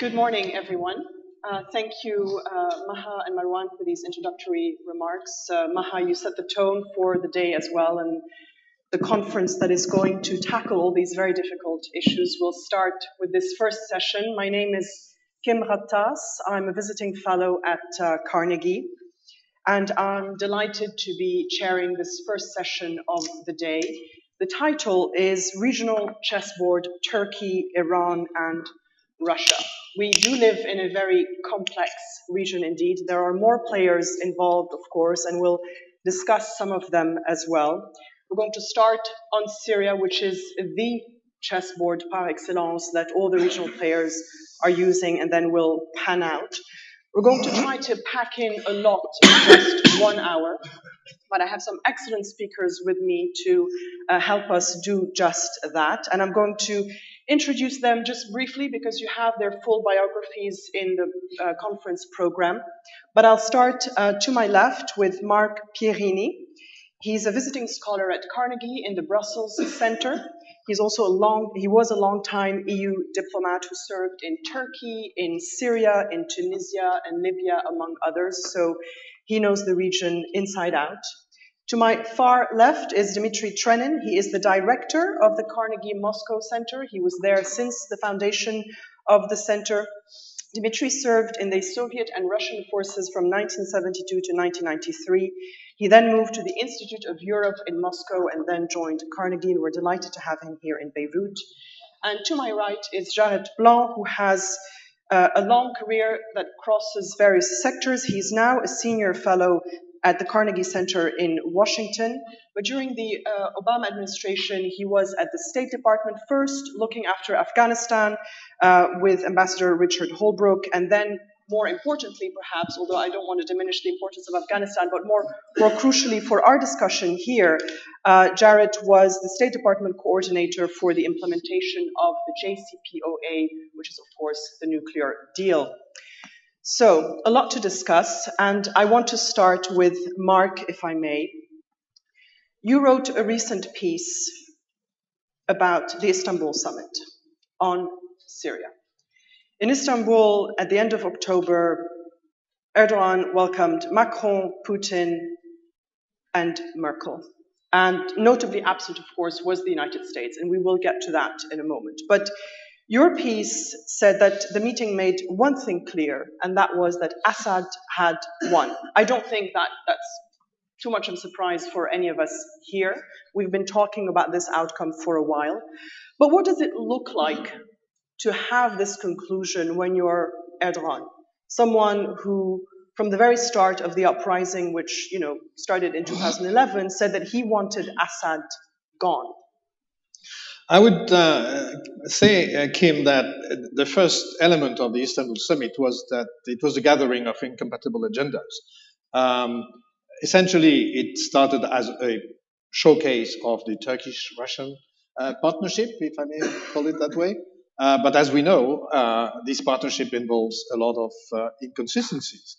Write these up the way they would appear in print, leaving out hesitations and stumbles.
Good morning, everyone. Thank you, Maha and Marwan, for these introductory remarks. Maha, you set the tone for the day as well, and the conference that is going to tackle all these very difficult issues will start with this first session. My name is Kim Ghattas. I'm a visiting fellow at Carnegie, and I'm delighted to be chairing this first session of the day. The title is Regional Chessboard, Turkey, Iran, and Russia. We do live in a very complex region indeed. There are more players involved, of course, and we'll discuss some of them as well. We're going to start on Syria, which is the chessboard par excellence that all the regional players are using, and then we'll pan out. We're going to try to pack in a lot in just 1 hour, but I have some excellent speakers with me to help us do just that. And I'm going to introduce them just briefly because you have their full biographies in the conference program. But I'll start to my left with Marc Pierini. He's a visiting scholar at Carnegie in the Brussels Center. He was a long-time EU diplomat who served in Turkey, in Syria, in Tunisia, and Libya, among others. So he knows the region inside out. To my far left is Dmitri Trenin. He is the director of the Carnegie Moscow Center. He was there since the foundation of the center. Dmitri served in the Soviet and Russian forces from 1972 to 1993. He then moved to the Institute of Europe in Moscow and then joined Carnegie, and we're delighted to have him here in Beirut. And to my right is Jarrett Blanc, who has a long career that crosses various sectors. He's now a senior fellow at the Carnegie Center in Washington. But during the Obama administration, he was at the State Department first, looking after Afghanistan with Ambassador Richard Holbrooke, and then more importantly, perhaps, although I don't want to diminish the importance of Afghanistan, but more crucially for our discussion here, Jarrett was the State Department coordinator for the implementation of the JCPOA, which is, of course, the nuclear deal. So, a lot to discuss, and I want to start with Marc, if I may. You wrote a recent piece about the Istanbul summit on Syria. In Istanbul, at the end of October, Erdogan welcomed Macron, Putin, and Merkel. And notably absent, of course, was the United States, and we will get to that in a moment. But your piece said that the meeting made one thing clear, and that was that Assad had won. I don't think that that's too much of a surprise for any of us here. We've been talking about this outcome for a while. But what does it look like to have this conclusion when you're Erdogan, someone who, from the very start of the uprising, which started in 2011, said that he wanted Assad gone? I would say, Kim, that the first element of the Istanbul summit was that it was a gathering of incompatible agendas. Essentially, it started as a showcase of the Turkish-Russian partnership, if I may call it that way. But as we know, this partnership involves a lot of inconsistencies,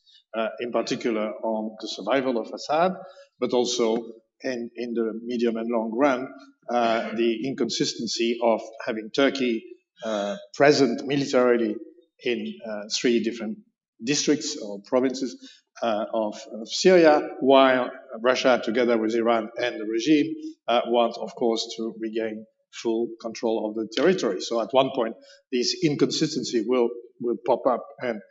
in particular on the survival of Assad, but also in the medium and long run, the inconsistency of having Turkey present militarily in 3 different districts or provinces of Syria, while Russia, together with Iran and the regime, want, of course, to regain full control of the territory. So at one point, this inconsistency will pop up, and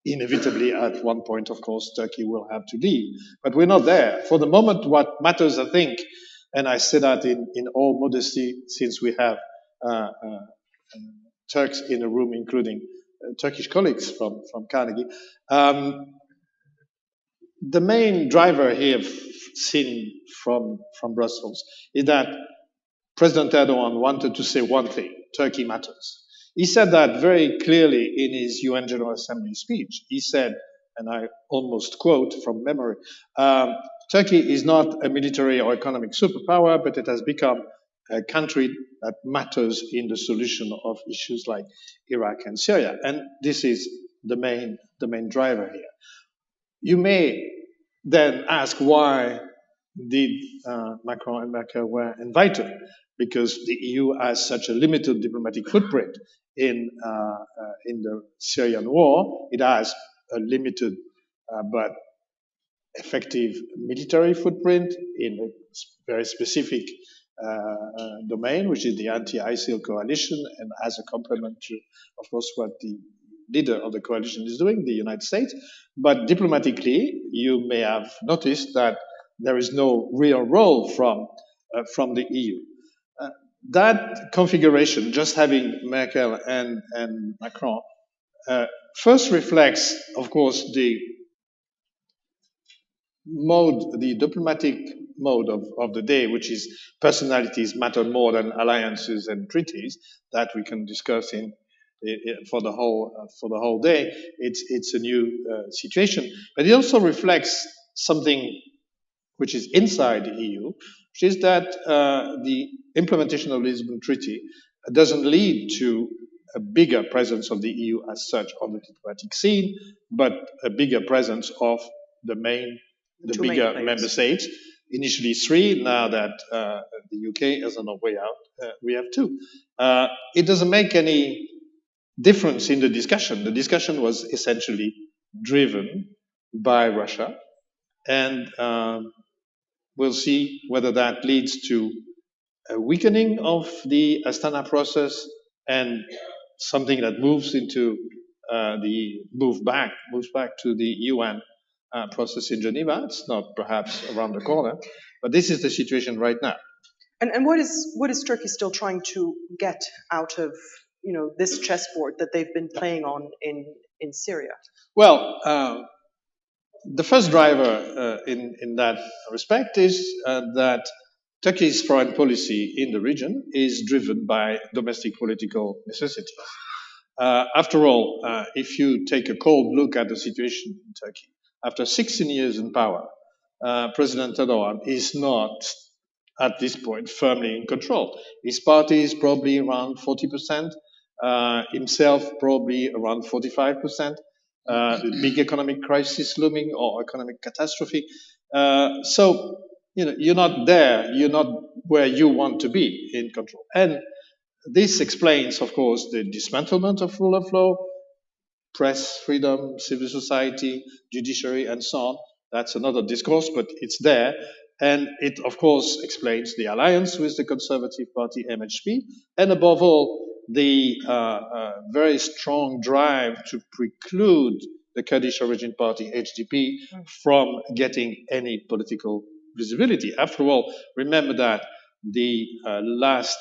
inevitably at one point, of course, Turkey will have to leave. But we're not there. For the moment, what matters, I think, and I say that in all modesty, since we have Turks in the room, including Turkish colleagues from Carnegie, the main driver here seen from Brussels is that President Erdogan wanted to say one thing: Turkey matters. He said that very clearly in his UN General Assembly speech. He said, and I almost quote from memory, Turkey is not a military or economic superpower, but it has become a country that matters in the solution of issues like Iraq and Syria. And this is the main driver here. You may then ask, why did Macron and Merkel were invited? Because the EU has such a limited diplomatic footprint in the Syrian war. It has a limited but effective military footprint in a very specific domain, which is the anti-ISIL coalition, and as a complement to, of course, what the leader of the coalition is doing, the United States. But diplomatically, you may have noticed that there is no real role from the EU. That configuration, just having Merkel and Macron, first reflects, of course, the diplomatic mode of the day, which is personalities matter more than alliances and treaties, that we can discuss for the whole day. It's a new situation, but it also reflects something which is inside the EU, which is that the implementation of the Lisbon Treaty doesn't lead to a bigger presence of the EU as such on the diplomatic scene, but a bigger presence of the bigger member states. Initially 3, now that the UK is on the way out, we have 2. It doesn't make any difference in the discussion. The discussion was essentially driven by Russia, and we'll see whether that leads to a weakening of the Astana process and something that moves back to the UN process in Geneva. It's not perhaps around the corner, but this is the situation right now. And what is Turkey still trying to get out of this chessboard that they've been playing on in Syria? Well, the first driver in that respect is that Turkey's foreign policy in the region is driven by domestic political necessity. After all, if you take a cold look at the situation in Turkey, after 16 years in power, President Erdogan is not, at this point, firmly in control. His party is probably around 40%, himself probably around 45%. Big economic crisis looming or economic catastrophe. So, you're not there. You're not where you want to be in control. And this explains, of course, the dismantlement of rule of law, press freedom, civil society, judiciary, and so on. That's another discourse, but it's there. And it, of course, explains the alliance with the Conservative Party, MHP, and above all, the very strong drive to preclude the Kurdish origin party, HDP, from getting any political visibility. After all, remember that the last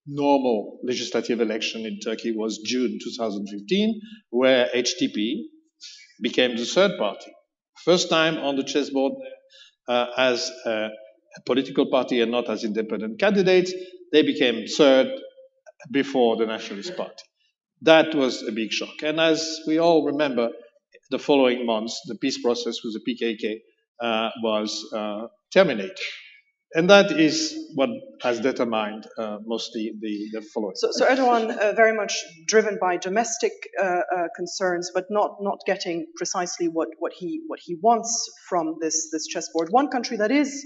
normal legislative election in Turkey was June 2015, where HDP became the third party. First time on the chessboard as a political party and not as independent candidates. They became third before the Nationalist Party. That was a big shock. And as we all remember, the following months, the peace process with the PKK was terminated. And that is what has determined mostly the following. So Erdogan very much driven by domestic concerns, but not getting precisely what he wants from this chessboard. One country that is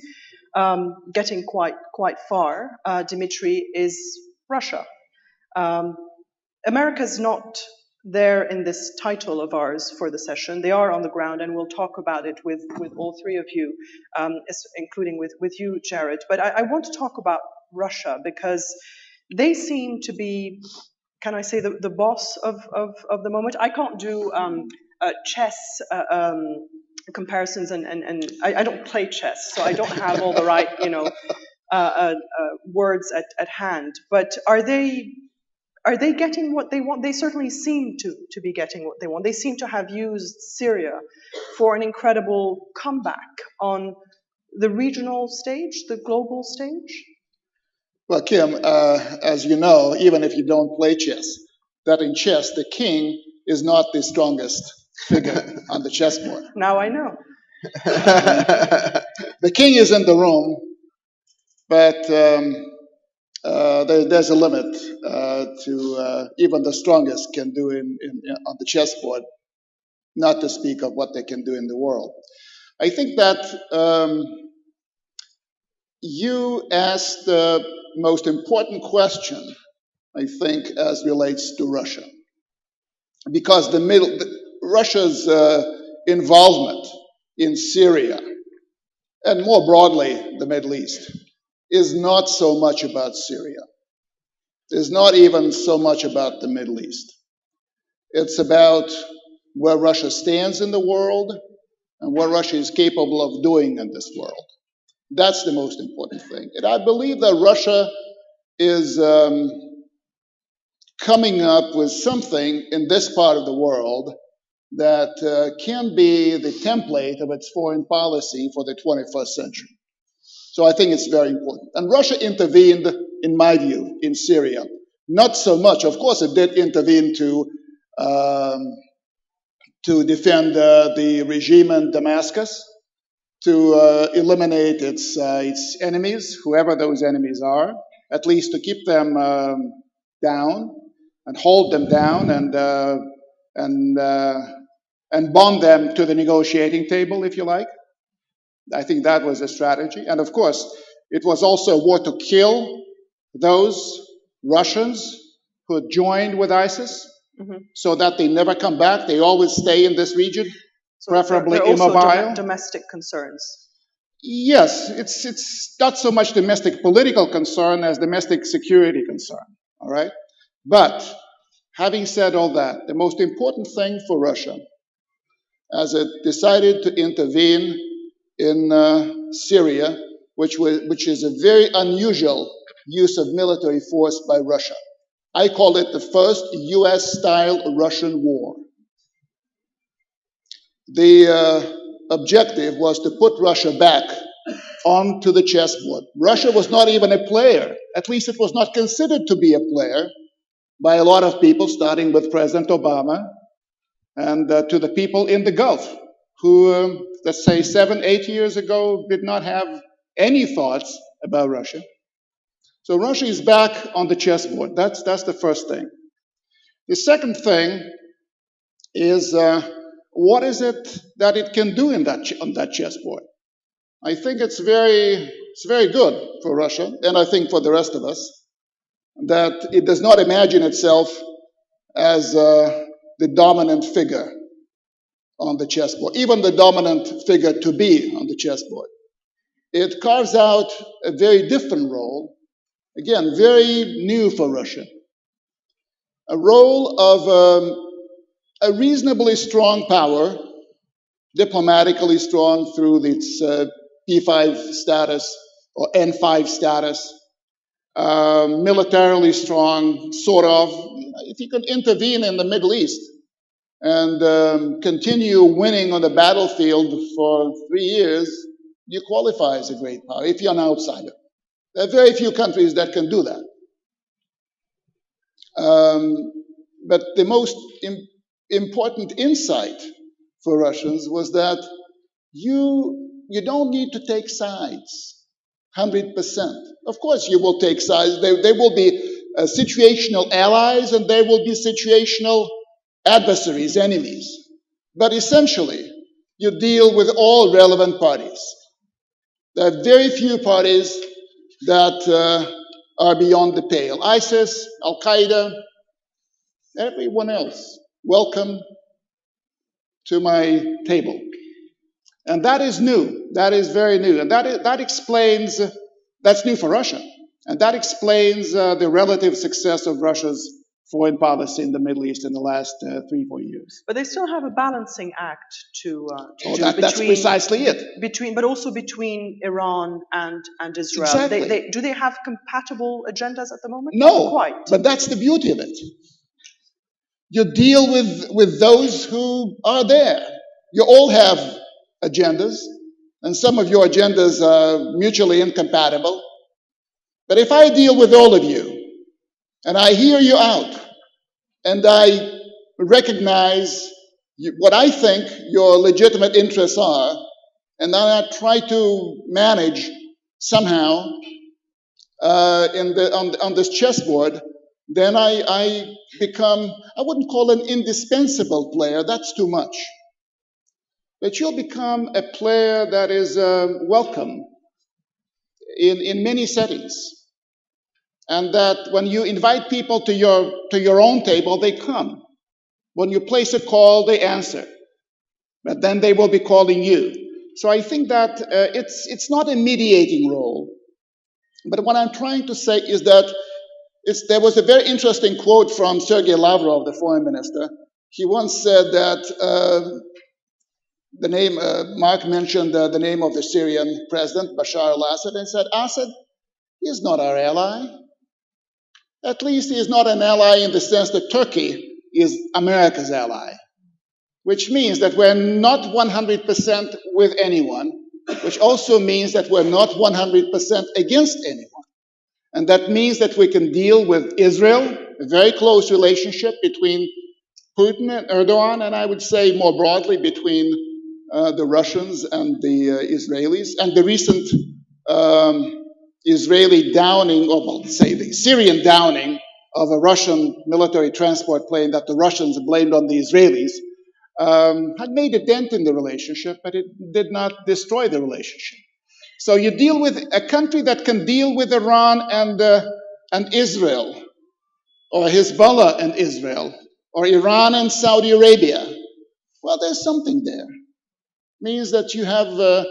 getting quite far, Dmitri, is Russia. America's not there in this title of ours for the session. They are on the ground, and we'll talk about it with all 3 of you, including with you, Jarrett. But I want to talk about Russia because they seem to be, can I say, the boss of the moment. I can't do chess comparisons, and I don't play chess, so I don't have all the right words at hand. But are they getting what they want? They certainly seem to be getting what they want. They seem to have used Syria for an incredible comeback on the regional stage, the global stage. Well, Kim, as you know, even if you don't play chess, that in chess, the king is not the strongest figure on the chessboard. Now I know. The king is in the room, but there's a limit to even the strongest can do on the chessboard, not to speak of what they can do in the world. I think that you asked the most important question I think, as relates to Russia. Because Russia's involvement in Syria, and more broadly the Middle East, is not so much about Syria. It's not even so much about the Middle East. It's about where Russia stands in the world and what Russia is capable of doing in this world. That's the most important thing. And I believe that Russia is coming up with something in this part of the world that can be the template of its foreign policy for the 21st century. So I think it's very important. And Russia intervened, in my view, in Syria. Not so much. Of course, it did intervene to defend the regime in Damascus, to eliminate its enemies, whoever those enemies are, at least to keep them down and hold them down and bond them to the negotiating table, if you like. I think that was a strategy. And of course, it was also a war to kill those Russians who had joined with ISIS, so that they never come back. They always stay in this region, so preferably immobile. Also domestic concerns. Yes, it's not so much domestic political concern as domestic security concern, all right? But having said all that, the most important thing for Russia, as it decided to intervene in Syria, which is a very unusual use of military force by Russia. I call it the first US-style Russian war. The objective was to put Russia back onto the chessboard. Russia was not even a player. At least it was not considered to be a player by a lot of people, starting with President Obama and to the people in the Gulf who, let's say 7-8 years ago, did not have any thoughts about Russia. So Russia is back on the chessboard. That's the first thing. The second thing is what is it that it can do on that chessboard? I think it's very good for Russia, and I think for the rest of us, that it does not imagine itself as the dominant figure on the chessboard, even the dominant figure to be on the chessboard. It carves out a very different role, again, very new for Russia, a role of a reasonably strong power, diplomatically strong through its P5 status or N5 status, militarily strong, sort of. If you can intervene in the Middle East and continue winning on the battlefield for 3 years, you qualify as a great power if you're an outsider. There are very few countries that can do that. But the most important insight for Russians was that you don't need to take sides 100%. Of course you will take sides. There will be situational allies and there will be situational adversaries, enemies. But essentially, you deal with all relevant parties. There are very few parties that are beyond the pale. ISIS, Al-Qaeda, everyone else, welcome to my table. And that is new. That is very new. And that explains, that's new for Russia. And that explains the relative success of Russia's foreign policy in the Middle East in the last 3-4 years. But they still have a balancing act to do that's precisely it. But also between Iran and Israel. Exactly. Do they have compatible agendas at the moment? No, not quite. But that's the beauty of it. You deal with those who are there. You all have agendas, and some of your agendas are mutually incompatible. But if I deal with all of you, and I hear you out, and I recognize what I think your legitimate interests are, and then I try to manage somehow on this chessboard, then I become, I wouldn't call an indispensable player, that's too much. But you'll become a player that is welcome in many settings. and that when you invite people to your own table, they come. When you place a call, they answer. But then they will be calling you. So I think that it's not a mediating role. But what I'm trying to say is that there was a very interesting quote from Sergei Lavrov, the foreign minister. He once said that Marc mentioned the name of the Syrian president, Bashar al-Assad, and said, Assad is not our ally. At least he is not an ally in the sense that Turkey is America's ally, which means that we're not 100% with anyone, which also means that we're not 100% against anyone. And that means that we can deal with Israel, a very close relationship between Putin and Erdogan, and I would say more broadly between the Russians and the Israelis, and the recent Israeli downing, or well, say the Syrian downing of a Russian military transport plane that the Russians blamed on the Israelis, had made a dent in the relationship, but it did not destroy the relationship. So you deal with a country that can deal with Iran and Israel, or Hezbollah and Israel, or Iran and Saudi Arabia. Well, there's something there. Means that you have a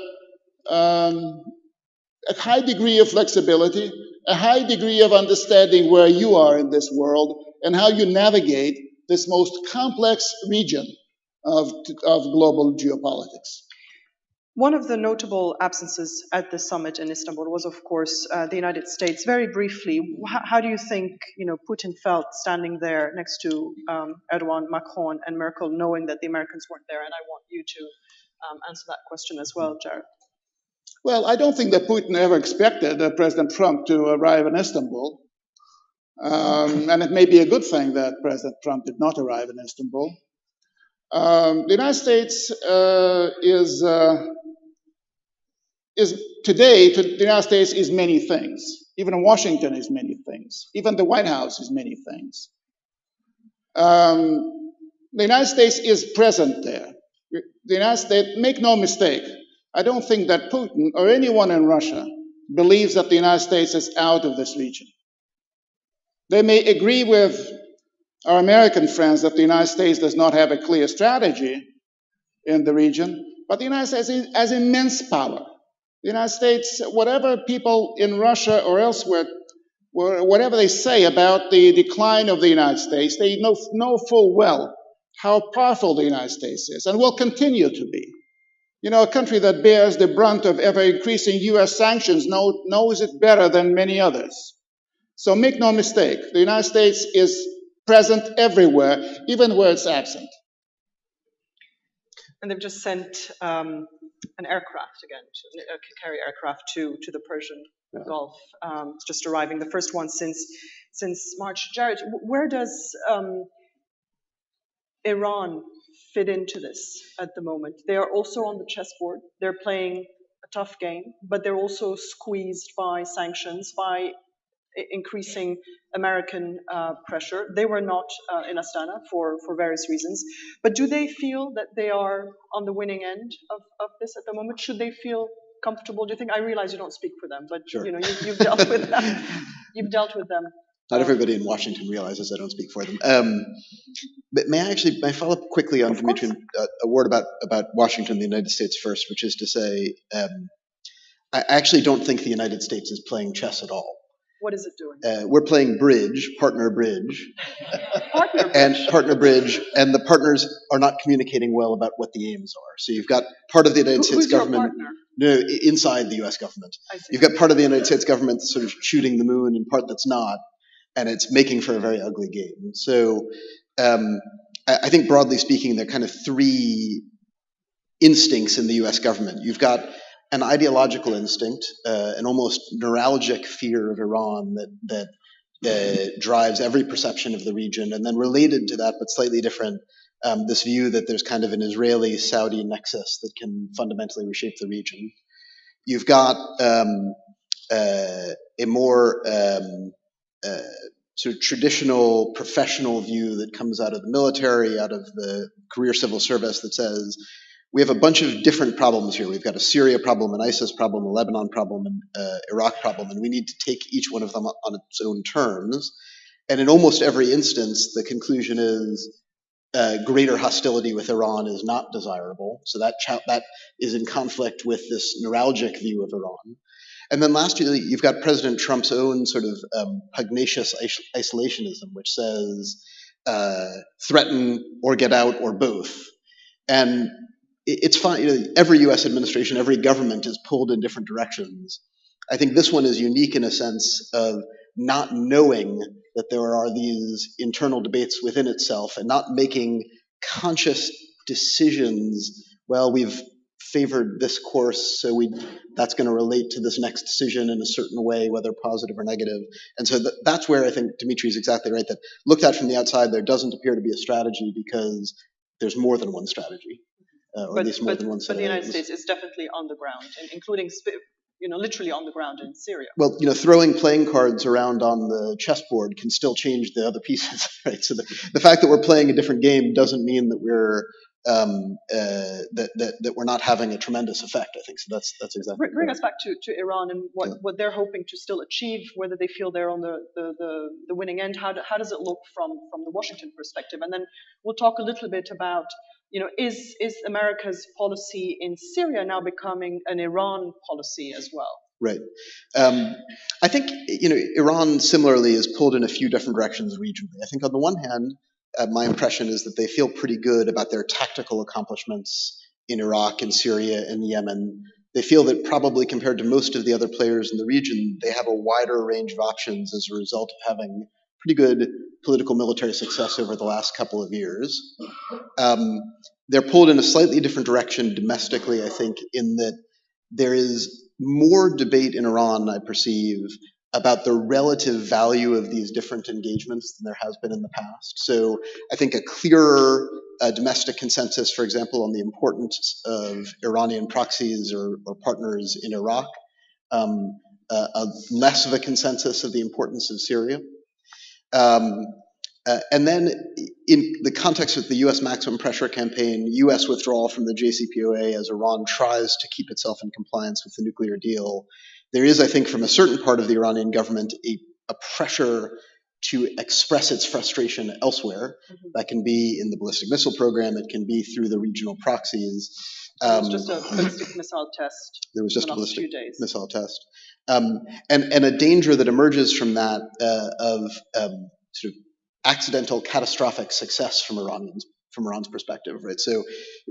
high degree of flexibility, a high degree of understanding where you are in this world and how you navigate this most complex region of global geopolitics. One of the notable absences at the summit in Istanbul was, of course, the United States. Very briefly, how do you think Putin felt standing there next to Erdogan, Macron, and Merkel, knowing that the Americans weren't there? And I want you to answer that question as well, Jarrett. Well, I don't think that Putin ever expected President Trump to arrive in Istanbul. And it may be a good thing that President Trump did not arrive in Istanbul. The United States today, the United States is many things. Even Washington is many things. Even the White House is many things. The United States is present there. The United States, make no mistake, I don't think that Putin or anyone in Russia believes that the United States is out of this region. They may agree with our American friends that the United States does not have a clear strategy in the region, but the United States has immense power. The United States, whatever people in Russia or elsewhere, whatever they say about the decline of the United States, they know full well how powerful the United States is and will continue to be. A country that bears the brunt of ever-increasing U.S. sanctions knows it better than many others. So make no mistake, the United States is present everywhere, even where it's absent. And they've just sent an aircraft again, a carrier aircraft to the Persian Gulf. It's just arriving, the first one since March. Jarrett, where does Iran fit into this at the moment? They are also on the chessboard. They're playing a tough game, but they're also squeezed by sanctions, by increasing American pressure. They were not in Astana for various reasons. But do they feel that they are on the winning end of this at the moment? Should they feel comfortable? Do you think? I realize you don't speak for them, but sure. You've dealt with them. You've dealt with them. Not everybody in Washington realizes I don't speak for them. But may I follow up quickly on Dmitri, a word about Washington, the United States first, which is to say, I actually don't think the United States is playing chess at all. What is it doing? We're playing bridge, partner bridge. Partner bridge, and the partners are not communicating well about what the aims are. So you've got part of the United States government. No, inside the U.S. government. You've got part of the United States government that's sort of shooting the moon and part that's not, and it's making for a very ugly game. So I think broadly speaking, there are kind of three instincts in the U.S. government. You've got an ideological instinct, an almost neuralgic fear of Iran that drives every perception of the region, and then related to that, but slightly different, this view that there's kind of an Israeli-Saudi nexus that can fundamentally reshape the region. You've got a more sort of traditional professional view that comes out of the military, out of the career civil service that says, we have a bunch of different problems here. We've got a Syria problem, an ISIS problem, a Lebanon problem, and Iraq problem, and we need to take each one of them on its own terms. And in almost every instance, the conclusion is greater hostility with Iran is not desirable. So that is in conflict with this neuralgic view of Iran. And then lastly, you've got President Trump's own sort of pugnacious isolationism, which says threaten or get out or both. And it's fine. Every U.S. administration, every government is pulled in different directions. I think this one is unique in a sense of not knowing that there are these internal debates within itself and not making conscious decisions. Well, we've favored this course, so that's going to relate to this next decision in a certain way, whether positive or negative. And so that's where I think Dmitri is exactly right, that looked at from the outside, there doesn't appear to be a strategy because there's more than one strategy, or at least more than one set. But the United States is definitely on the ground, including literally on the ground in Syria. Well, throwing playing cards around on the chessboard can still change the other pieces, right? So the fact that we're playing a different game doesn't mean that we're that we're not having a tremendous effect. I think so. That's exactly. Bring us back to Iran and what they're hoping to still achieve. Whether they feel they're on the winning end. How does it look from the Washington perspective? And then we'll talk a little bit about. Is America's policy in Syria now becoming an Iran policy as well? Right. I think, Iran similarly is pulled in a few different directions regionally. I think on the one hand, my impression is that they feel pretty good about their tactical accomplishments in Iraq and Syria and Yemen. They feel that probably compared to most of the other players in the region, they have a wider range of options as a result of having pretty good political military success over the last couple of years. They're pulled in a slightly different direction domestically, I think, in that there is more debate in Iran, I perceive, about the relative value of these different engagements than there has been in the past. So I think a clearer domestic consensus, for example, on the importance of Iranian proxies or partners in Iraq, less of a consensus of the importance of Syria. And then in the context of the U.S. maximum pressure campaign, U.S. withdrawal from the JCPOA as Iran tries to keep itself in compliance with the nuclear deal, there is, I think, from a certain part of the Iranian government, a pressure to express its frustration elsewhere. Mm-hmm. That can be in the ballistic missile program. It can be through the regional proxies. There was just a ballistic missile test. There was just a ballistic missile test. And a danger that emerges from that of sort of accidental catastrophic success from Iran's perspective, right? So,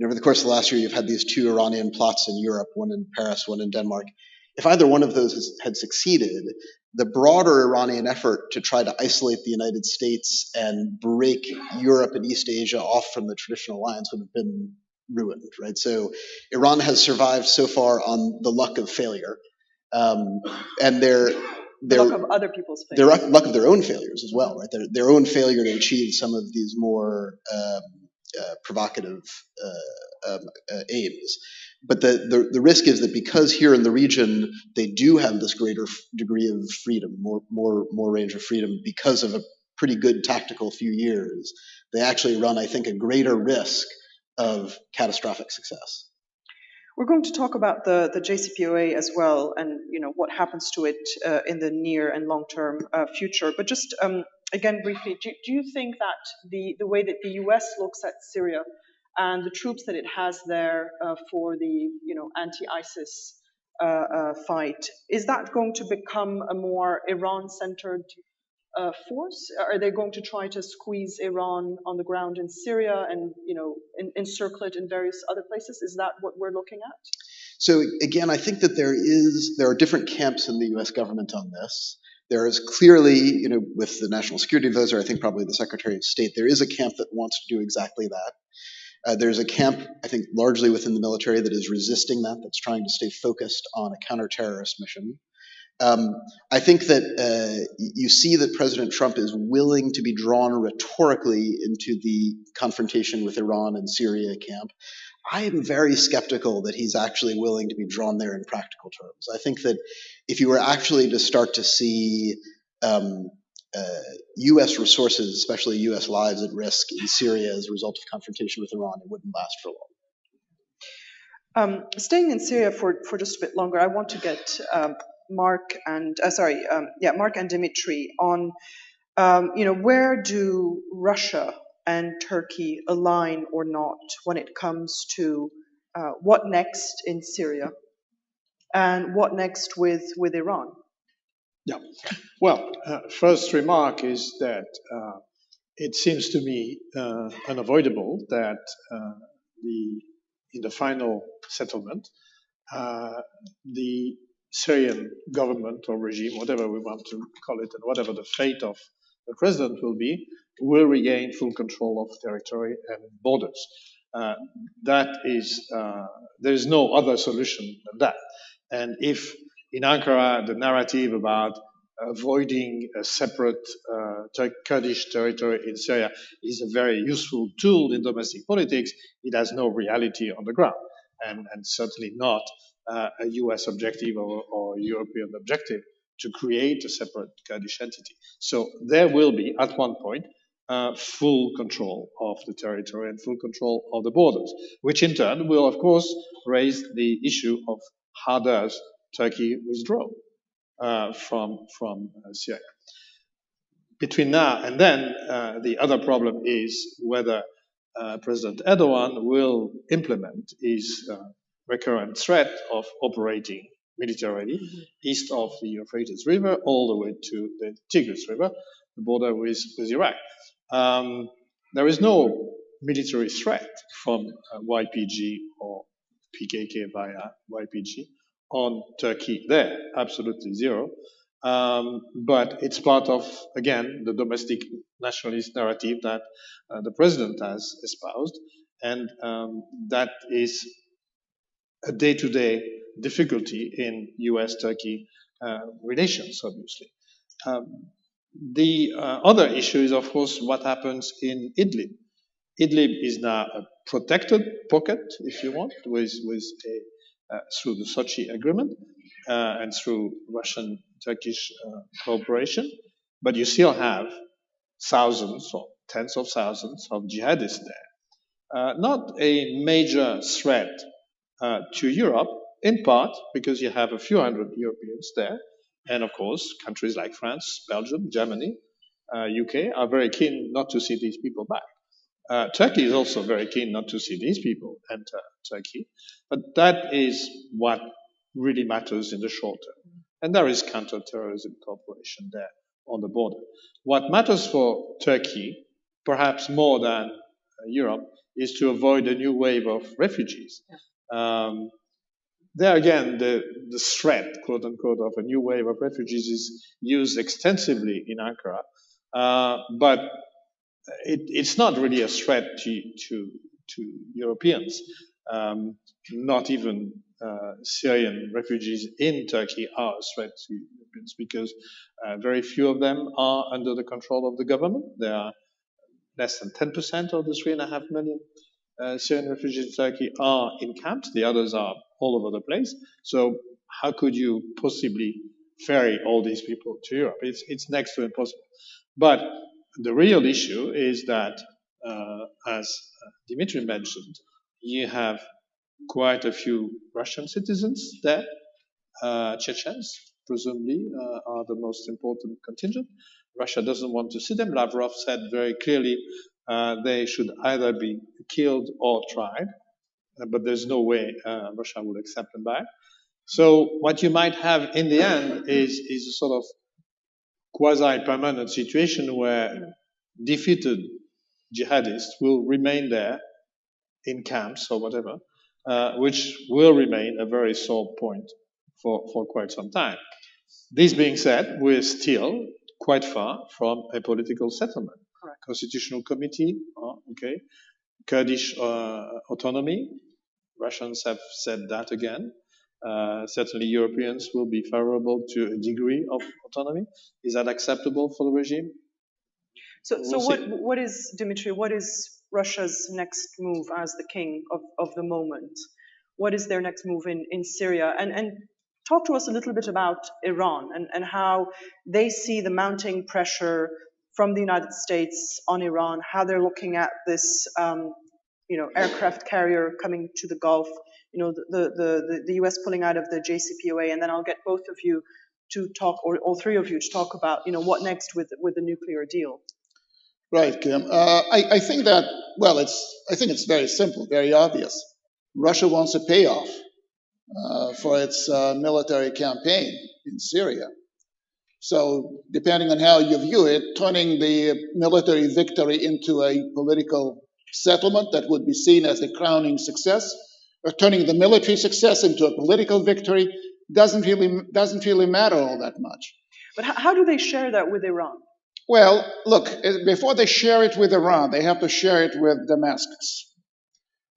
over the course of the last year, you've had these two Iranian plots in Europe, one in Paris, one in Denmark. If either one of those had succeeded, the broader Iranian effort to try to isolate the United States and break Europe and East Asia off from the traditional alliance would have been ruined, right? So Iran has survived so far on the luck of failure. And the luck of other people's failures. Their luck of their own failures as well, right? Their own failure to achieve some of these more provocative aims. But the risk is that because here in the region they do have this greater degree of freedom, more range of freedom because of a pretty good tactical few years, they actually run, I think, a greater risk of catastrophic success. We're going to talk about the JCPOA as well, and what happens to it in the near and long-term future. But just again briefly, do you think that the way that the U.S. looks at Syria and the troops that it has there for the anti-ISIS fight, is that going to become a more Iran-centered force? Are they going to try to squeeze Iran on the ground in Syria and encircle it in various other places? Is that what we're looking at? So again, I think that there are different camps in the U.S. government on this. There is clearly, with the National Security Advisor, I think probably the Secretary of State, there is a camp that wants to do exactly that. There's a camp, I think, largely within the military that is resisting that, that's trying to stay focused on a counter-terrorist mission. I think that you see that President Trump is willing to be drawn rhetorically into the confrontation with Iran and Syria camp. I am very skeptical that he's actually willing to be drawn there in practical terms. I think that if you were actually to start to see U.S. resources, especially U.S. lives at risk in Syria as a result of confrontation with Iran, it wouldn't last for long. Staying in Syria for just a bit longer, I want to get Marc and Dmitri on, where do Russia and Turkey align or not when it comes to what next in Syria and what next with Iran? Yeah. Well, first remark is that it seems to me unavoidable that in the final settlement, the Syrian government or regime, whatever we want to call it, and whatever the fate of the president will regain full control of territory and borders. There is no other solution than that. And if in Ankara the narrative about avoiding a separate Kurdish territory in Syria is a very useful tool in domestic politics, it has no reality on the ground, and certainly not a US objective or European objective to create a separate Kurdish entity. So there will be, at one point, full control of the territory and full control of the borders, which in turn will, of course, raise the issue of how does Turkey withdraw from Syria. Between now and then, the other problem is whether President Erdogan will implement his recurrent threat of operating militarily east of the Euphrates River all the way to the Tigris River, the border with Iraq. There is no military threat from YPG or PKK via YPG on Turkey there, absolutely zero. But it's part of, again, the domestic nationalist narrative that the president has espoused, and that is a day-to-day difficulty in US-Turkey relations, obviously. The other issue is, of course, what happens in Idlib. Idlib is now a protected pocket, if you want, through the Sochi agreement and through Russian-Turkish cooperation, but you still have thousands or tens of thousands of jihadists there. Not a major threat to Europe, in part because you have a few hundred Europeans there, and of course countries like France, Belgium, Germany, UK are very keen not to see these people back. Turkey is also very keen not to see these people enter Turkey, but that is what really matters in the short term. And there is counter-terrorism cooperation there on the border. What matters for Turkey, perhaps more than Europe, is to avoid a new wave of refugees. There again, the threat, quote unquote, of a new wave of refugees is used extensively in Ankara, but it's not really a threat to Europeans. Not even Syrian refugees in Turkey are a threat to Europeans because very few of them are under the control of the government. There are less than 10% of the 3.5 million Syrian refugees in Turkey are in camps. The others are all over the place. So how could you possibly ferry all these people to Europe? It's next to impossible. But the real issue is that, as Dmitri mentioned, you have quite a few Russian citizens there. Chechens, presumably, are the most important contingent. Russia doesn't want to see them. Lavrov said very clearly they should either be killed or tried, but there's no way Russia would accept them back. So what you might have in the end is a sort of quasi-permanent situation where defeated jihadists will remain there in camps or whatever, which will remain a very sore point for quite some time. This being said, we're still quite far from a political settlement. Correct. Constitutional committee, okay. Kurdish autonomy, Russians have said that again. Certainly Europeans will be favorable to a degree of autonomy. Is that acceptable for the regime? So what is, Dmitri, what is Russia's next move as the king of the moment? What is their next move in Syria? And talk to us a little bit about Iran and how they see the mounting pressure from the United States on Iran, how they're looking at this aircraft carrier coming to the Gulf. the US pulling out of the JCPOA, and then I'll get both of you to talk, or all three of you to talk about, what next with the nuclear deal. Right, Kim. I think that, well, I think it's very simple, very obvious. Russia wants a payoff for its military campaign in Syria. So, depending on how you view it, turning the military victory into a political settlement that would be seen as the crowning success, or turning the military success into a political victory, doesn't really matter all that much. But how do they share that with Iran? Well, look, before they share it with Iran, they have to share it with Damascus.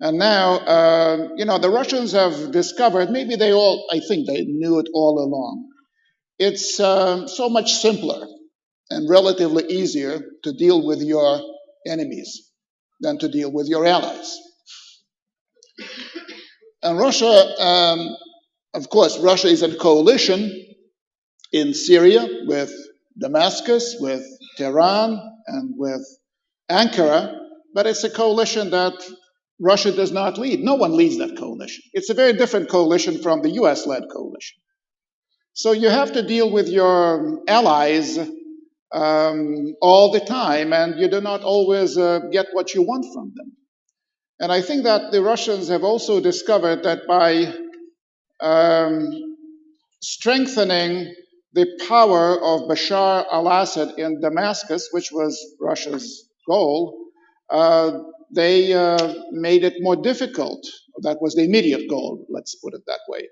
And now, the Russians have discovered, maybe I think they knew it all along. It's so much simpler and relatively easier to deal with your enemies than to deal with your allies. And Russia, of course, Russia is in coalition in Syria with Damascus, with Tehran, and with Ankara, but it's a coalition that Russia does not lead. No one leads that coalition. It's a very different coalition from the US-led coalition. So you have to deal with your allies all the time, and you do not always get what you want from them. And I think that the Russians have also discovered that by strengthening the power of Bashar al-Assad in Damascus, which was Russia's goal, they made it more difficult. That was the immediate goal, let's put it that way.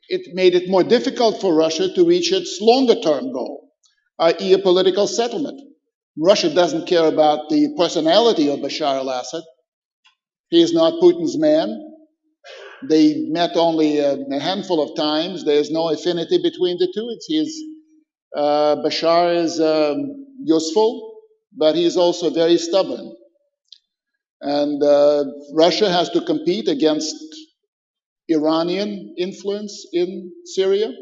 It made it more difficult for Russia to reach its longer-term goal, i.e. a political settlement. Russia doesn't care about the personality of Bashar al-Assad. He is not Putin's man. They met only a handful of times. There is no affinity between the two. Bashar is useful, but he is also very stubborn. And Russia has to compete against Iranian influence in Syria,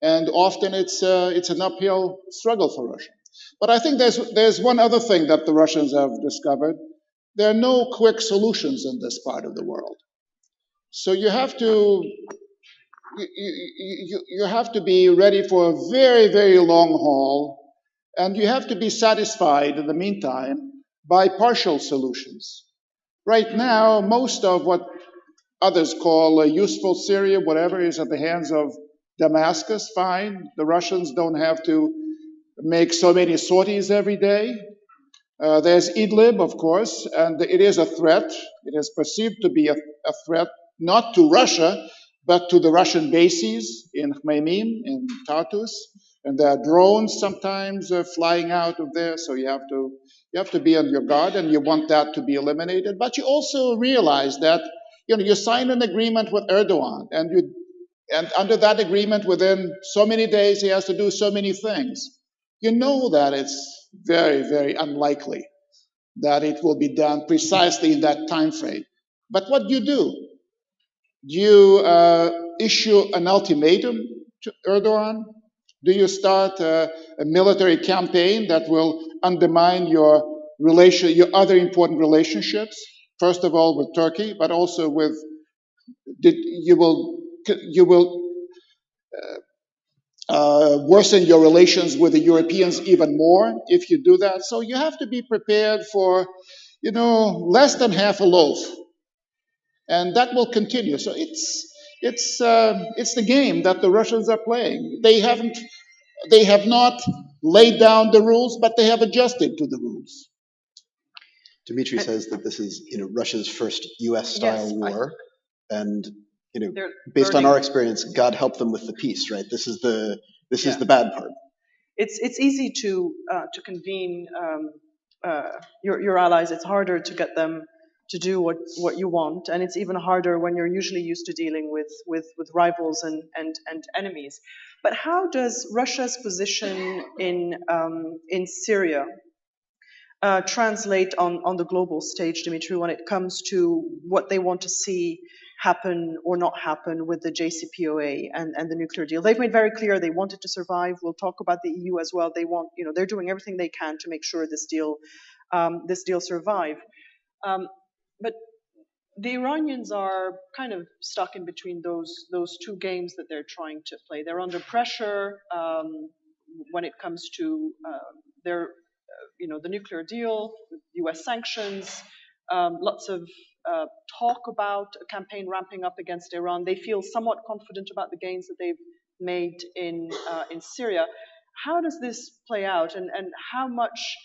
and often it's an uphill struggle for Russia. But I think there's one other thing that the Russians have discovered. There are no quick solutions in this part of the world. So you have to be ready for a very, very long haul, and you have to be satisfied in the meantime by partial solutions. Right now, most of what others call a useful Syria, whatever, is at the hands of Damascus. Fine. The Russians don't have to make so many sorties every day. There's Idlib, of course, and it is a threat. It is perceived to be a threat, not to Russia, but to the Russian bases in Khmeimim, in Tartus. And there are drones sometimes flying out of there, so you have to be on your guard, and you want that to be eliminated. But you also realize that you sign an agreement with Erdogan, and under that agreement, within so many days, he has to do so many things. You know that it's very, very unlikely that it will be done precisely in that time frame. But what do? Do you issue an ultimatum to Erdogan? Do you start a military campaign that will undermine your other important relationships? First of all, with Turkey, but also with you will worsen your relations with the Europeans even more if you do that. So you have to be prepared for, less than half a loaf, and that will continue. So it's the game that the Russians are playing. They have not laid down the rules, but they have adjusted to the rules. Dmitri says that this is, Russia's first U.S.-style war, and based on our experience, God help them with the peace, right? This is the bad part. It's easy to convene your allies. It's harder to get them to do what you want, and it's even harder when you're usually used to dealing with rivals and enemies. But how does Russia's position in Syria translate on the global stage, Dmitri, when it comes to what they want to see happen or not happen with the JCPOA and the nuclear deal? They've made very clear they want it to survive. We'll talk about the EU as well. They want, they're doing everything they can to make sure this deal survive. But the Iranians are kind of stuck in between those two games that they're trying to play. They're under pressure when it comes to their, the nuclear deal, U.S. sanctions, lots of talk about a campaign ramping up against Iran. They feel somewhat confident about the gains that they've made in Syria. How does this play out, and how much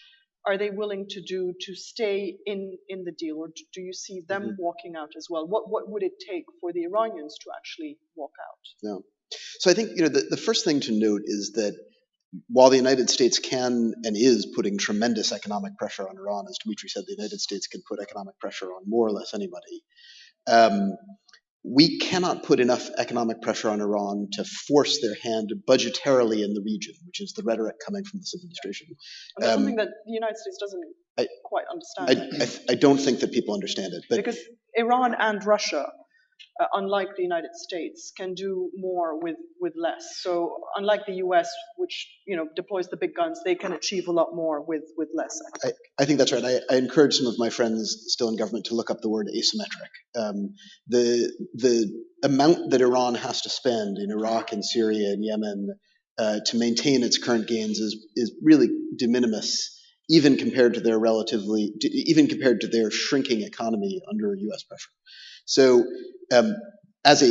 are they willing to do to stay in the deal, or do you see them walking out as well? What would it take for the Iranians to actually walk out? Yeah. So I think the first thing to note is that while the United States can and is putting tremendous economic pressure on Iran, as Dmitri said, the United States can put economic pressure on more or less anybody. We cannot put enough economic pressure on Iran to force their hand budgetarily in the region, which is the rhetoric coming from this administration. And that's something that the United States doesn't quite understand. I don't think that people understand it. But because Iran and Russia, unlike the United States, can do more with less. So unlike the US, which deploys the big guns, they can achieve a lot more with less. I think that's right. I encourage some of my friends still in government to look up the word asymmetric. The amount that Iran has to spend in Iraq and Syria and Yemen to maintain its current gains is really de minimis, even compared to their shrinking economy under U.S. pressure. So, as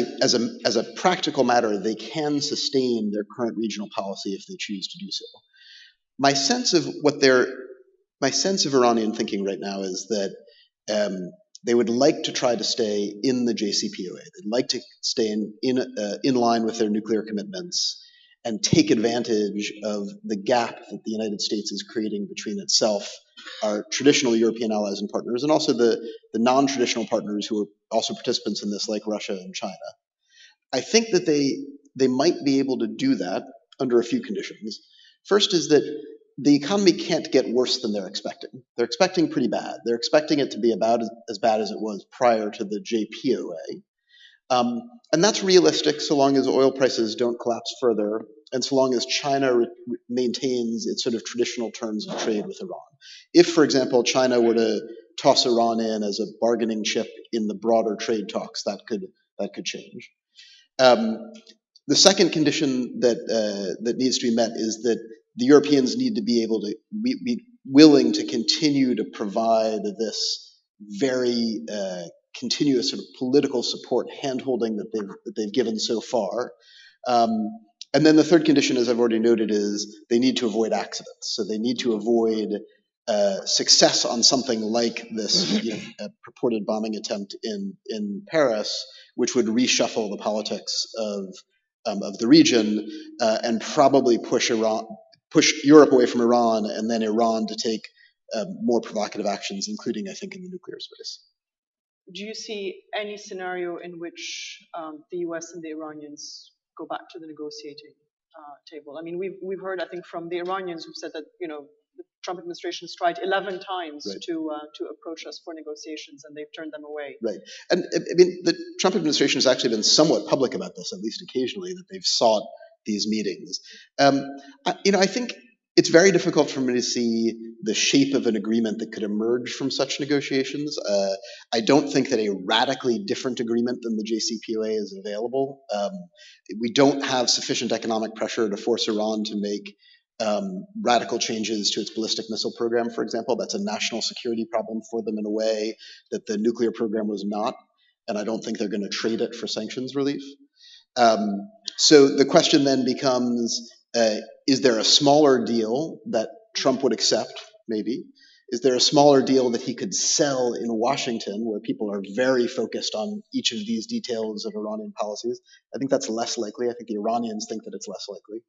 a practical matter, they can sustain their current regional policy if they choose to do so. My sense of Iranian thinking right now is that they would like to try to stay in the JCPOA. They'd like to stay in line with their nuclear commitments and take advantage of the gap that the United States is creating between itself, our traditional European allies and partners, and also the non-traditional partners who are also participants in this, like Russia and China. I think that they might be able to do that under a few conditions. First is that the economy can't get worse than they're expecting. They're expecting pretty bad. They're expecting it to be about as bad as it was prior to the JPOA. And that's realistic so long as oil prices don't collapse further and so long as China maintains its sort of traditional terms of trade with Iran. If, for example, China were to toss Iran in as a bargaining chip in the broader trade talks, that could change. The second condition that needs to be met is that the Europeans need to be able to be willing to continue to provide this very continuous sort of political support, hand-holding that they've given so far. And then the third condition, as I've already noted, is they need to avoid accidents. So they need to avoid success on something like this purported bombing attempt in Paris, which would reshuffle the politics of the region and probably push Europe away from Iran, and then Iran to take more provocative actions, including, I think, in the nuclear space. Do you see any scenario in which the U.S. and the Iranians go back to the negotiating table? I mean, we've heard, I think, from the Iranians who've said that the Trump administration has tried 11 times to approach us for negotiations, and they've turned them away. Right, and I mean, the Trump administration has actually been somewhat public about this, at least occasionally, that they've sought these meetings. I think it's very difficult for me to see the shape of an agreement that could emerge from such negotiations. I don't think that a radically different agreement than the JCPOA is available. We don't have sufficient economic pressure to force Iran to make radical changes to its ballistic missile program, for example. That's a national security problem for them in a way that the nuclear program was not, and I don't think they're going to trade it for sanctions relief. So the question then becomes, is there a smaller deal that Trump would accept, maybe? Is there a smaller deal that he could sell in Washington, where people are very focused on each of these details of Iranian policies? I think that's less likely. I think the Iranians think that it's less likely.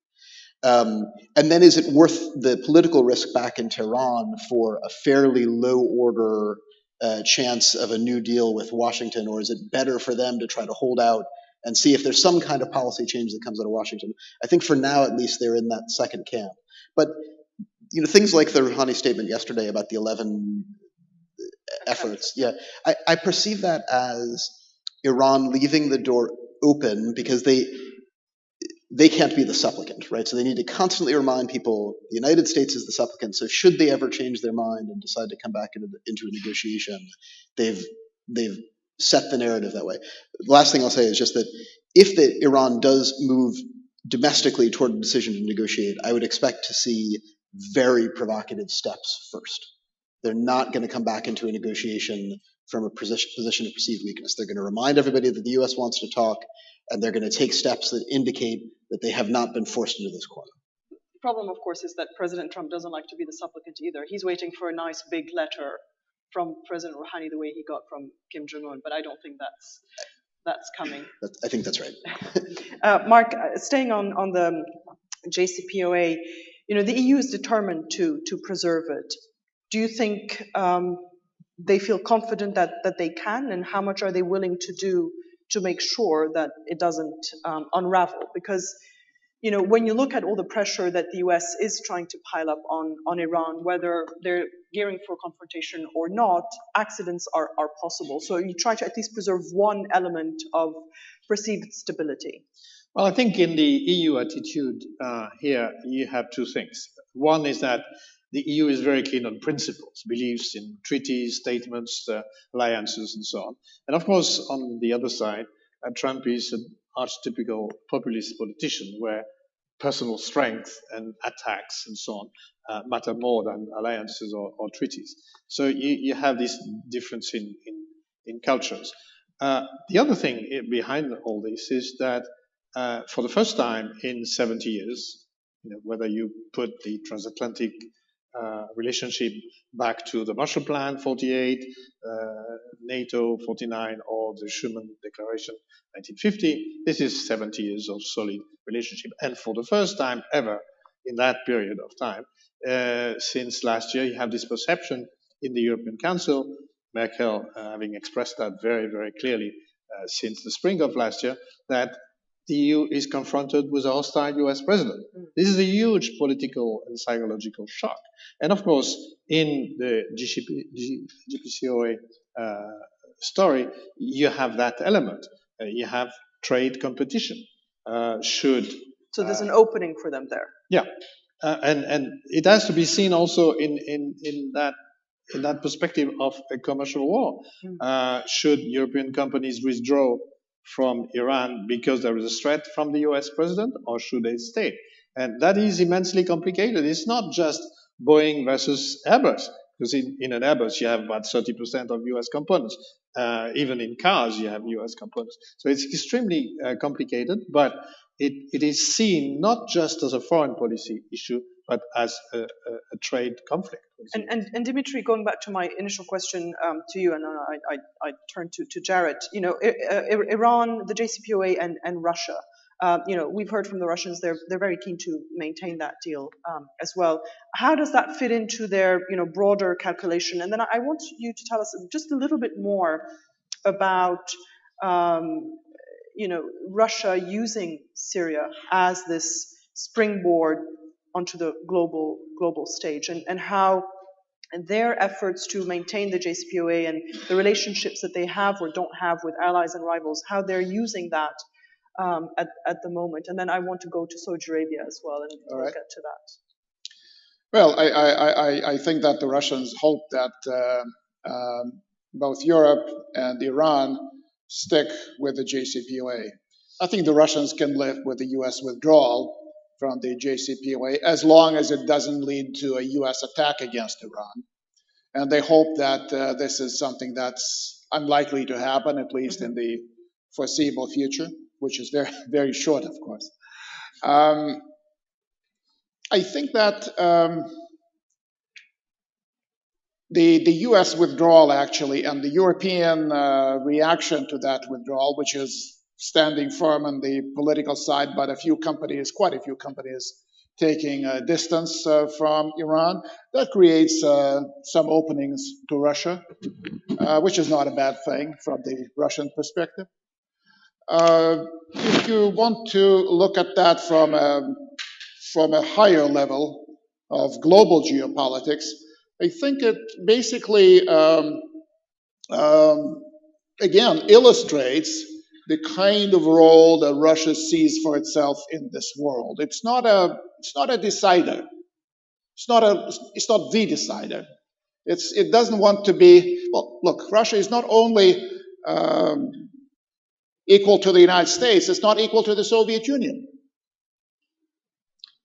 And then is it worth the political risk back in Tehran for a fairly low-order chance of a new deal with Washington, or is it better for them to try to hold out and see if there's some kind of policy change that comes out of Washington? I think for now, at least, they're in that second camp. But things like the Rouhani statement yesterday about the 11 efforts, I perceive that as Iran leaving the door open because they can't be the supplicant, right? So they need to constantly remind people the United States is the supplicant. So should they ever change their mind and decide to come back into a negotiation, they've set the narrative that way. The last thing I'll say is just that if Iran does move domestically toward a decision to negotiate, I would expect to see very provocative steps first. They're not going to come back into a negotiation from a position of perceived weakness. They're going to remind everybody that the U.S. wants to talk, and they're going to take steps that indicate that they have not been forced into this corner. The problem, of course, is that President Trump doesn't like to be the supplicant either. He's waiting for a nice big letter from President Rouhani the way he got from Kim Jong-un, but I don't think that's coming. I think that's right. Marc, staying on the JCPOA, the EU is determined to preserve it. Do you think they feel confident that they can, and how much are they willing to do to make sure that it doesn't unravel? Because when you look at all the pressure that the US is trying to pile up on Iran, whether they're gearing for confrontation or not, accidents are possible. So you try to at least preserve one element of perceived stability. Well, I think in the EU attitude here, you have two things. One is that the EU is very keen on principles, believes in treaties, statements, alliances, and so on. And of course, on the other side, Trump is an archetypical populist politician where personal strength and attacks and so on matter more than alliances or treaties. So you have this difference in cultures. The other thing behind all this is that for the first time in 70 years, whether you put the transatlantic relationship back to the Marshall Plan, 48, NATO, 49, or the Schuman Declaration, 1950. This is 70 years of solid relationship. And for the first time ever in that period of time, since last year, you have this perception in the European Council, Merkel having expressed that very, very clearly since the spring of last year, that the EU is confronted with a hostile US president. This is a huge political and psychological shock. And of course, in the JCPOA story, you have that element. You have trade competition. So there's an opening for them there. Yeah. And it has to be seen also in that perspective of a commercial war. Should European companies withdraw from Iran because there is a threat from the US president, or should they stay? And that is immensely complicated. It's not just Boeing versus Airbus, because in an Airbus you have about 30% of US components. Even in cars you have US components. So it's extremely complicated, but it is seen not just as a foreign policy issue, but as a trade conflict. And Dmitri, going back to my initial question to you, and I turn to Jarrett. Iran, the JCPOA, and Russia. We've heard from the Russians; they're very keen to maintain that deal as well. How does that fit into their broader calculation? And then I want you to tell us just a little bit more about Russia using Syria as this springboard onto the global stage, and how their efforts to maintain the JCPOA and the relationships that they have or don't have with allies and rivals, how they're using that at the moment. And then I want to go to Saudi Arabia as well, and we'll get to that. Well, I think that the Russians hope that both Europe and Iran stick with the JCPOA. I think the Russians can live with the U.S. withdrawal from the JCPOA as long as it doesn't lead to a U.S. attack against Iran. And they hope that this is something that's unlikely to happen, at least in the foreseeable future, which is very, very short, of course. I think that the U.S. withdrawal, actually, and the European reaction to that withdrawal, which is standing firm on the political side, but quite a few companies taking distance from Iran, that creates some openings to Russia, which is not a bad thing from the Russian perspective. If you want to look at that from a higher level of global geopolitics, I think it basically, again, illustrates the kind of role that Russia sees for itself in this world. It's not a decider. It's not the decider. It doesn't want to be. Well, look, Russia is not only equal to the United States, it's not equal to the Soviet Union.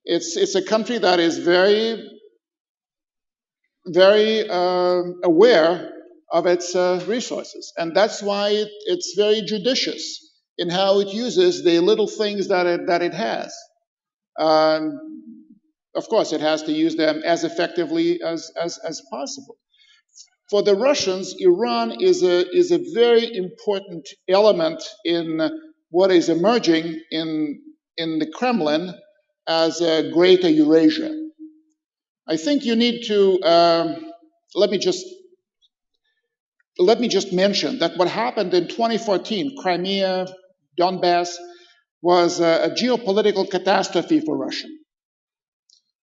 It's a country that is very, very aware of its resources. And that's why it's very judicious in how it uses the little things that it has. Of course, it has to use them as effectively as possible. For the Russians, Iran is a very important element in what is emerging in the Kremlin as a greater Eurasia. I think you need to let me just mention that what happened in 2014, Crimea, Donbass, was a geopolitical catastrophe for Russia.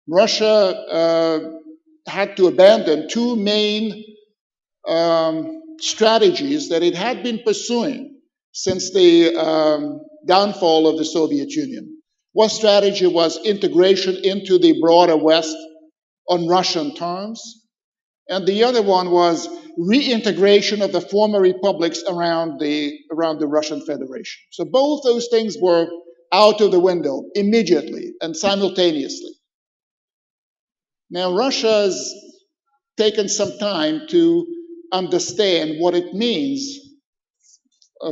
Russia had to abandon two main strategies that it had been pursuing since the downfall of the Soviet Union. One strategy was integration into the broader West on Russian terms, and the other one was reintegration of the former republics around the Russian Federation. So both those things were out of the window immediately and simultaneously. Now, Russia's taken some time to understand what it means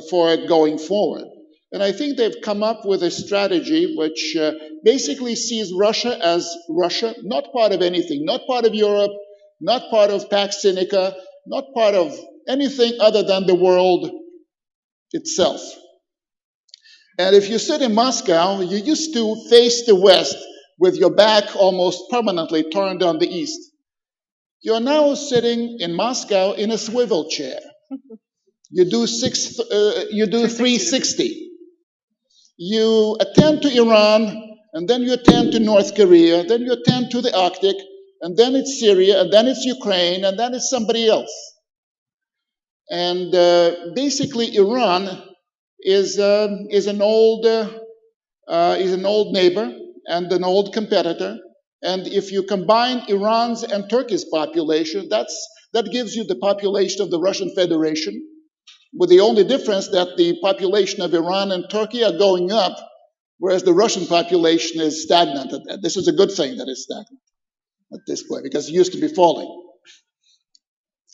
for it going forward. And I think they've come up with a strategy which basically sees Russia as Russia, not part of anything, not part of Europe, not part of Pax Sinica, not part of anything other than the world itself. And if you sit in Moscow, you used to face the West with your back almost permanently turned on the East. You're now sitting in Moscow in a swivel chair. You do 360. You attend to Iran, and then you attend to North Korea, then you attend to the Arctic, and then it's Syria, and then it's Ukraine, and then it's somebody else. And basically, Iran is an old neighbor and an old competitor. And if you combine Iran's and Turkey's population, that gives you the population of the Russian Federation, with the only difference that the population of Iran and Turkey are going up, whereas the Russian population is stagnant. This is a good thing that it's stagnant at this point, because it used to be falling.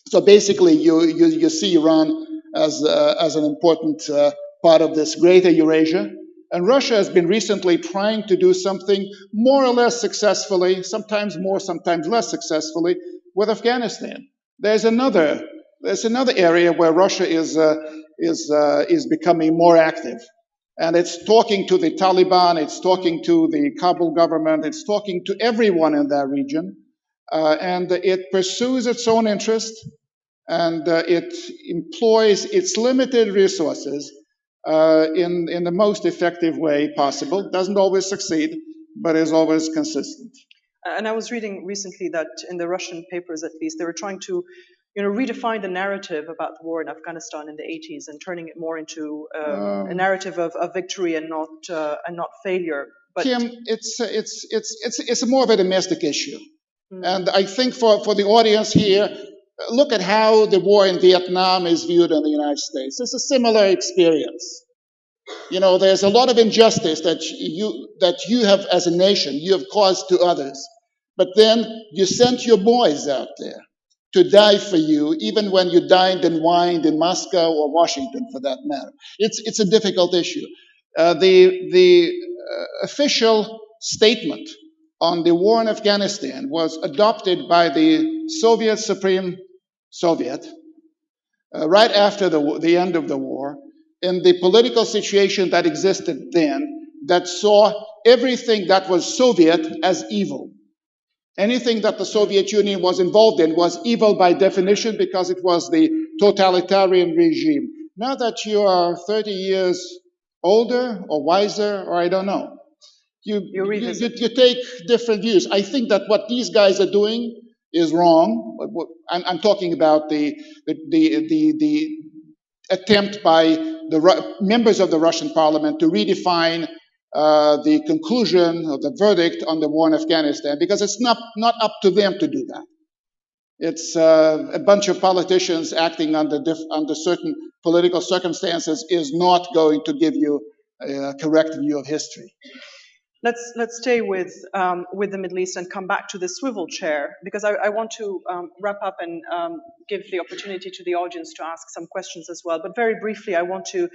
So basically, you see Iran as an important part of this greater Eurasia. And Russia has been recently trying to do something more or less successfully, sometimes more, sometimes less successfully, with Afghanistan. There's another area where Russia is becoming more active, and it's talking to the Taliban, it's talking to the Kabul government, it's talking to everyone in that region, and it pursues its own interest, and it employs its limited resources in the most effective way possible. Doesn't always succeed, but is always consistent. And I was reading recently that in the Russian papers, at least, they were trying to, redefine the narrative about the war in Afghanistan in the 80s and turning it more into a narrative of victory and not failure. But Kim, it's more of a domestic issue, and I think for the audience here, look at how the war in Vietnam is viewed in the United States. It's a similar experience. There's a lot of injustice that you have as a nation, you have caused to others. But then you sent your boys out there to die for you, even when you dined and wined in Moscow or Washington, for that matter. It's a difficult issue. The official statement on the war in Afghanistan was adopted by the Supreme Soviet right after the end of the war, in the political situation that existed then, that saw everything that was Soviet as evil. Anything that the Soviet Union was involved in was evil by definition, because it was the totalitarian regime. Now that you are 30 years older or wiser, or I don't know, you take different views. I think that what these guys are doing is wrong. I'm talking about the attempt by the members of the Russian parliament to redefine the conclusion of the verdict on the war in Afghanistan, because it's not up to them to do that. It's a bunch of politicians acting under certain political circumstances is not going to give you a correct view of history. Let's stay with the Middle East and come back to the swivel chair, because I want to wrap up and give the opportunity to the audience to ask some questions as well. But very briefly, I want to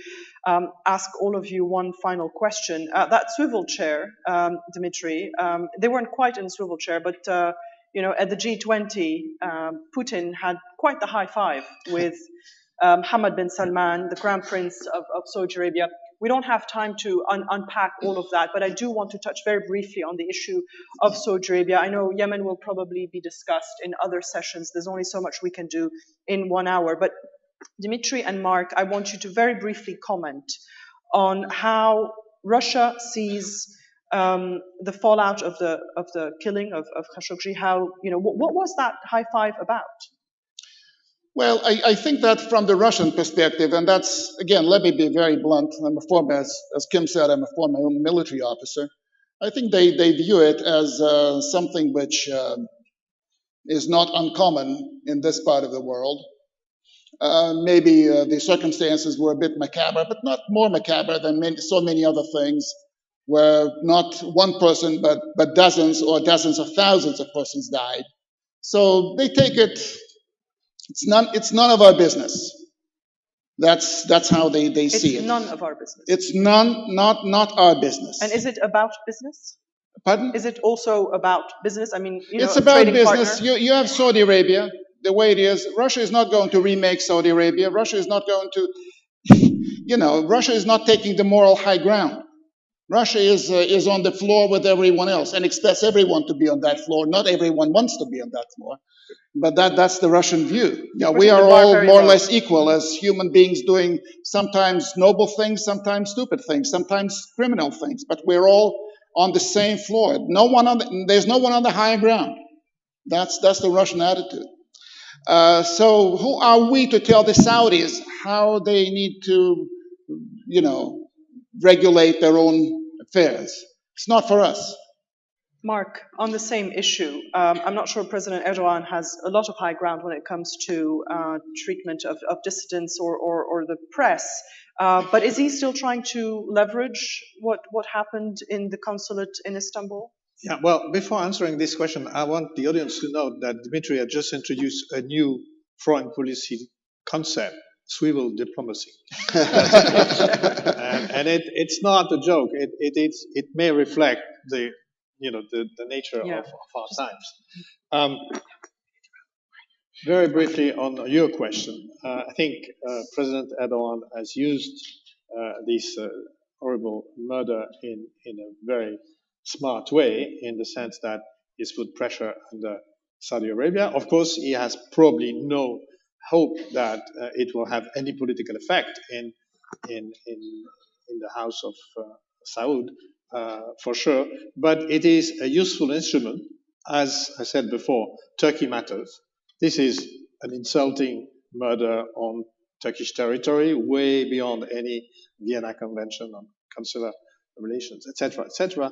ask all of you one final question. That swivel chair, Dmitri, they weren't quite in a swivel chair, but at the G20, Putin had quite the high five with Hamad bin Salman, the Crown Prince of Saudi Arabia. We don't have time to unpack all of that, but I do want to touch very briefly on the issue of Saudi Arabia. I know Yemen will probably be discussed in other sessions. There's only so much we can do in 1 hour. But Dmitri and Marc, I want you to very briefly comment on how Russia sees the fallout of the killing of Khashoggi. What was that high five about? Well, I think that from the Russian perspective, and that's, again, let me be very blunt, I'm a former, as Kim said, I'm a former military officer. I think they view it as something which is not uncommon in this part of the world. Maybe the circumstances were a bit macabre, but not more macabre than so many other things, where not one person, but dozens or dozens of thousands of persons died. So they take it. It's none of our business. That's how they see it. It's none of our business. It's not our business. And is it about business? Pardon? Is it also about business? I mean, it's about business. You have Saudi Arabia, the way it is. Russia is not going to remake Saudi Arabia. Russia is not going to, Russia is not taking the moral high ground. Russia is on the floor with everyone else and expects everyone to be on that floor. Not everyone wants to be on that floor. But that's the Russian view. We are all more or less equal as human beings, doing sometimes noble things, sometimes stupid things, sometimes criminal things. But we're all on the same floor. There's no one on the higher ground. That's the Russian attitude. So who are we to tell the Saudis how they need to, regulate their own affairs? It's not for us. Marc, on the same issue, I'm not sure President Erdogan has a lot of high ground when it comes to treatment of dissidents or the press, but is he still trying to leverage what happened in the consulate in Istanbul? Yeah, well, before answering this question, I want the audience to know that Dmitri had just introduced a new foreign policy concept, swivel diplomacy. and it's not a joke. It may reflect the nature of our times. Very briefly on your question, I think President Erdogan has used this horrible murder in a very smart way, in the sense that he's put pressure under Saudi Arabia. Of course, he has probably no hope that it will have any political effect in the House of Saud. For sure, but it is a useful instrument. As I said before, Turkey matters. This is an insulting murder on Turkish territory, way beyond any Vienna Convention on consular relations, etc., etc.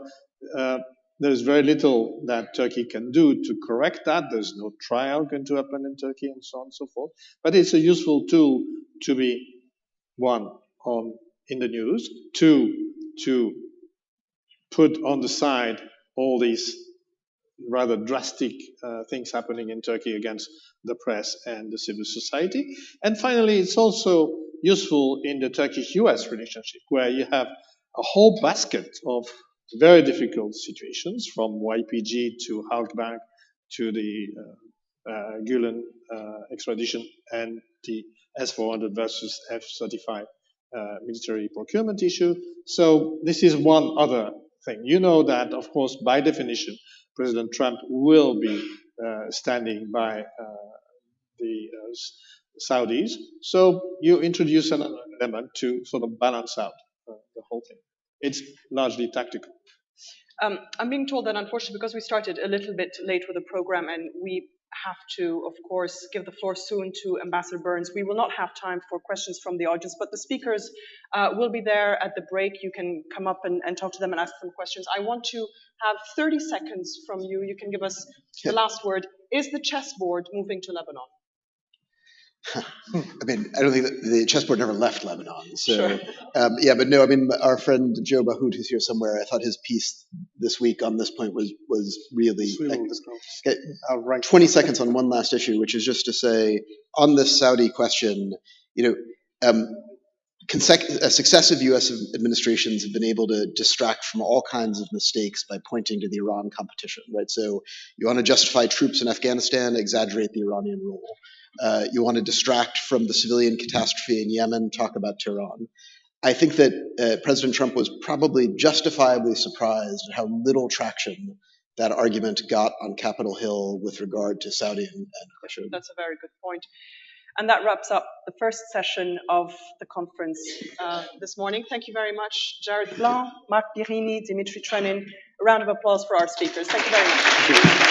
There's very little that Turkey can do to correct that. There's no trial going to happen in Turkey, and so on and so forth. But it's a useful tool to be, one, in the news, two, to put on the side all these rather drastic things happening in Turkey against the press and the civil society. And finally, it's also useful in the Turkish-US relationship, where you have a whole basket of very difficult situations, from YPG to Halkbank to the Gulen extradition and the S-400 versus F-35 military procurement issue. So this is one other thing. You know that, of course, by definition, President Trump will be standing by the Saudis. So you introduce an element to sort of balance out the whole thing. It's largely tactical. I'm being told that, unfortunately, because we started a little bit late with the program and we have to, of course, give the floor soon to Ambassador Burns. We will not have time for questions from the audience, but the speakers will be there at the break. You can come up and talk to them and ask them questions. I want to have 30 seconds from you. You can give us the last word. Is the chessboard moving to Lebanon? I mean, I don't think that the chessboard never left Lebanon. So, sure. Yeah, but no, I mean, our friend Joe Bahout, who's here somewhere, I thought his piece this week on this point was really like, 20 seconds on one last issue, which is just to say, on this Saudi question, successive U.S. administrations have been able to distract from all kinds of mistakes by pointing to the Iran competition, right? So you want to justify troops in Afghanistan, exaggerate the Iranian role. You want to distract from the civilian catastrophe in Yemen, talk about Tehran. I think that President Trump was probably justifiably surprised at how little traction that argument got on Capitol Hill with regard to Saudi and Russia. That's a very good point. And that wraps up the first session of the conference this morning. Thank you very much, Jarrett Blanc, Marc Pierini, Dmitri Trenin. A round of applause for our speakers. Thank you very much.